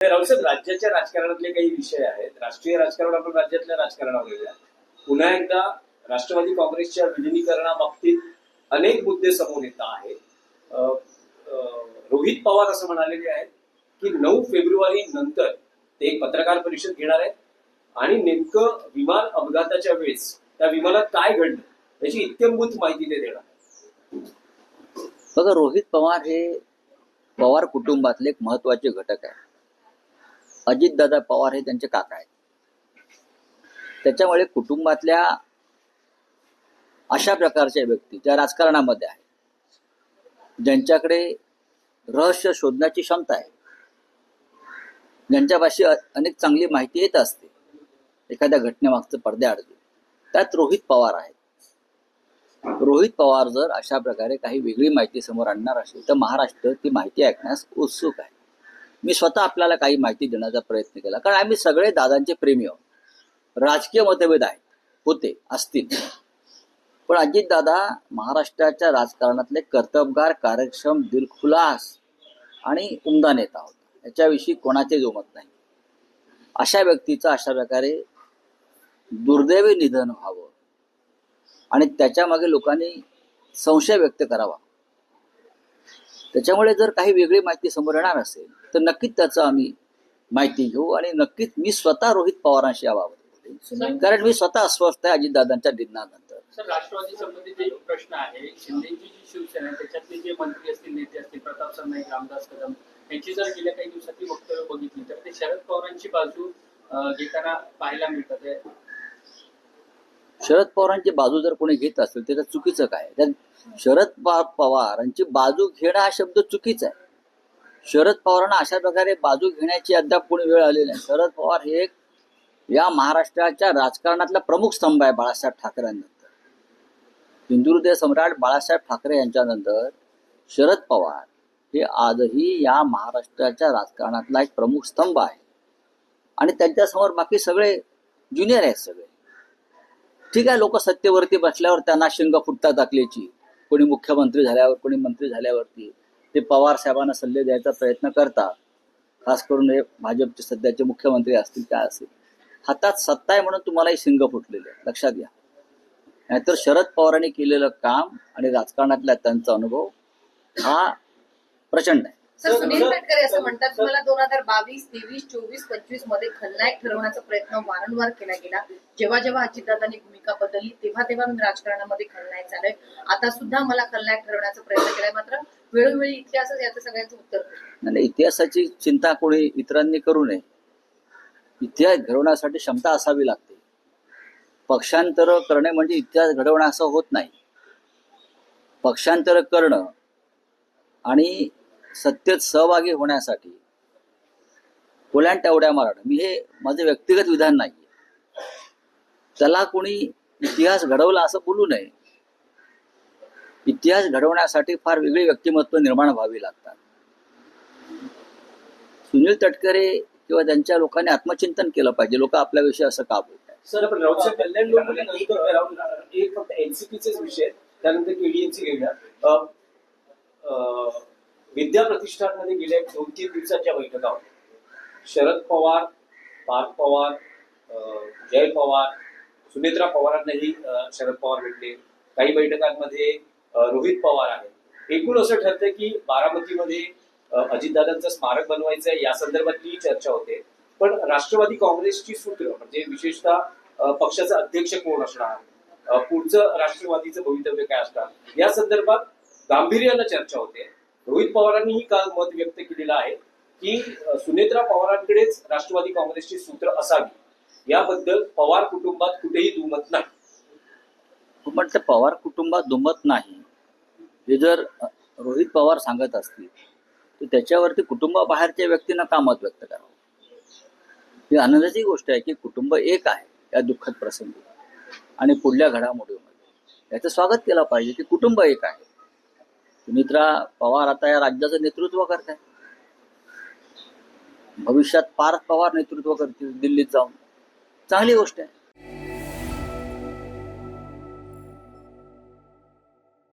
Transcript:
राऊसाहेब, राज्याच्या राजकारणातले काही विषय आहेत. राष्ट्रीय राजकारण आपण राज्यातल्या राजकारणावर घेऊया. पुन्हा एकदा राष्ट्रवादी काँग्रेसच्या विलिनीकरणाबाबतीत अनेक मुद्दे समोर येत आहेत. रोहित पवार असं म्हणालेले आहेत की 9 फेब्रुवारी नंतर ते एक पत्रकार परिषद घेणार आहेत आणि नेमकं विमान अपघाताच्या वेळेस त्या विमानात काय घडलं याची इत्यंभूत माहिती ते देणार. बघा, रोहित पवार हे पवार कुटुंबातले एक महत्वाचे घटक आहे. अजितदादा पवार हे त्यांचे काका आहेत. त्याच्यामुळे कुटुंबातल्या अशा प्रकारच्या व्यक्ती ज्या राजकारणामध्ये आहेत, ज्यांच्याकडे रहस्य शोधण्याची क्षमता आहे, ज्यांच्यापाशी अनेक चांगली माहिती येत असते एखाद्या घटनेमागचं पडद्याआड, त्यात रोहित पवार आहेत. रोहित पवार जर अशा प्रकारे काही वेगळी माहिती समोर आणणार असेल तर महाराष्ट्र ती माहिती ऐकण्यास उत्सुक आहे. मी स्वतः आपल्याला काही माहिती देण्याचा प्रयत्न केला, कारण आम्ही सगळे दादांचे प्रेमी आहोत. राजकीय मतभेद आहेत, होते, असतील, पण अजितदादा महाराष्ट्राच्या राजकारणातले कर्तबगार, कार्यक्षम, दिलखुलास आणि उमदा नेता होता. याच्याविषयी कोणाचे जोमत नाही. अशा व्यक्तीचं अशा प्रकारे दुर्दैवी निधन व्हावं आणि त्याच्यामागे लोकांनी संशय व्यक्त करावा, त्याच्यामुळे जर काही वेगळी माहिती समोर येणार असेल तर नक्कीच त्याचं आम्ही माहिती घेऊ आणि नक्कीच मी स्वतः रोहित पवारांशी याबाबत बोलेन, कारण मी स्वतः अस्वस्थ आहे अजितदादांच्या निधनानंतर. सर, राष्ट्रवादी संबंधित एक प्रश्न आहे. शिंदेची जी शिवसेना आहे त्याच्यातले जे मंत्री असतील, नेते असतील, प्रताप सरनाईक, रामदास कदम यांची जर गेल्या काही दिवसात वक्तव्य बघितली तर ते शरद पवारांची बाजू घेताना पाहायला मिळतात. शरद पवारांची बाजू जर कोणी घेत असेल त्याचं चुकीचं काय? शरद पवारांची बाजू घेणं हा शब्द चुकीचा आहे. शरद पवारांना अशा प्रकारे बाजू घेण्याची अद्याप कोणी वेळ आलेली नाही. शरद पवार हे एक या महाराष्ट्राच्या राजकारणातला प्रमुख स्तंभ आहे बाळासाहेब ठाकरेंनंतर. हिंदुहृदय सम्राट बाळासाहेब ठाकरे यांच्यानंतर शरद पवार हे आजही या महाराष्ट्राच्या राजकारणातला एक प्रमुख स्तंभ आहे आणि त्यांच्यासमोर बाकी सगळे ज्युनियर आहेत. सगळे ठीक आहे, लोक सत्तेवरती बसल्यावर त्यांना शिंग फुटतात टाकल्याची, कोणी मुख्यमंत्री झाल्यावर, कोणी मंत्री झाल्यावरती ते पवार साहेबांना सल्ले द्यायचा प्रयत्न करतात. खास करून हे भाजपचे सध्याचे मुख्यमंत्री असतील, काय असतील, हातात सत्ता आहे म्हणून तुम्हालाही शिंग फुटलेले आहे, लक्षात घ्या. नाहीतर शरद पवारांनी केलेलं काम आणि राजकारणातला त्यांचा अनुभव हा प्रचंड आहे. सर, सुनील तटकरे असं म्हणतात की मला 2022, 23, 24, 25 मध्ये खलनायक ठरवण्याचा प्रयत्न वारंवार केला गेला. जेव्हा जेव्हा अजितदादांनी भूमिका बदलली तेव्हा तेव्हा मी राजकारणामध्ये खलनायक झालोय. आता सुद्धा मला खलनायक ठरवण्याचा प्रयत्न केलाय. मात्र वेळोवेळी इतिहासच याचं सगळ्यांचं उत्तर नाही. इतिहासाची चिंता कोणी इतरांनी करू नये. इतिहास घडवण्यासाठी क्षमता असावी लागते. पक्षांतर करणे म्हणजे इतिहास घडवणं असं होत नाही. पक्षांतर करणं आणि सत्तेत सहभागी होण्यासाठी कोल्यांट्या उड्या मारणं, मी हे माझं व्यक्तिगत विधान नाही. त्याला कोणी इतिहास घडवला असं बोलू नये. इतिहास घडवण्यासाठी फार वेगळी व्यक्तिमत्व निर्माण व्हावी लागतात. सुनील तटकरे किंवा त्यांच्या लोकांनी आत्मचिंतन केलं पाहिजे. लोक आपल्याविषयी असं का बोलतात? सर, आपण राऊतसाहेब कल्याण लोक एक फक्त एनसीपीचेच विषय, त्यानंतर केडीएमसी घेऊया. विद्या प्रतिष्ठानमध्ये गेल्या 2-3 दिवसाच्या बैठका होत्या. शरद पवार, पार्थ पवार, जय पवार, सुनेत्रा पवारांनाही शरद पवार भेटले. काही बैठकांमध्ये रोहित पवार आहेत. एकूण असं ठरतंय की बारामतीमध्ये अजितदादांचं स्मारक बनवायचं आहे, या संदर्भातली चर्चा होते. पण राष्ट्रवादी काँग्रेसची सूत्र म्हणजे विशेषतः पक्षाचा अध्यक्ष कोण असणार, पुढचं राष्ट्रवादीचं भवितव्य काय असणार, या संदर्भात गांभीर्यानं चर्चा होते. रोहित पवारांनीही काल मत व्यक्त केलेलं आहे की सुनेत्रा पवारांकडेच राष्ट्रवादी काँग्रेसची सूत्र असावी. याबद्दल पवार कुटुंबात कुठेही दुमत नाही. म्हटलं पवार कुटुंबात दुमत नाही हे जर रोहित पवार सांगत असतील तर त्याच्यावरती कुटुंबाबाहेरच्या व्यक्तींना का मत व्यक्त करावं? ही आनंदाची गोष्ट आहे की कुटुंब एक आहे या दुःखद प्रसंगी आणि पुढल्या घडामोडीमध्ये याचं स्वागत केलं पाहिजे की कुटुंब एक आहे. सुनेत्रा पवार आता या राज्याचं नेतृत्व करत आहे. भविष्यात पार्थ पवार नेतृत्व करतील दिल्लीत जाऊन, चांगली गोष्ट आहे.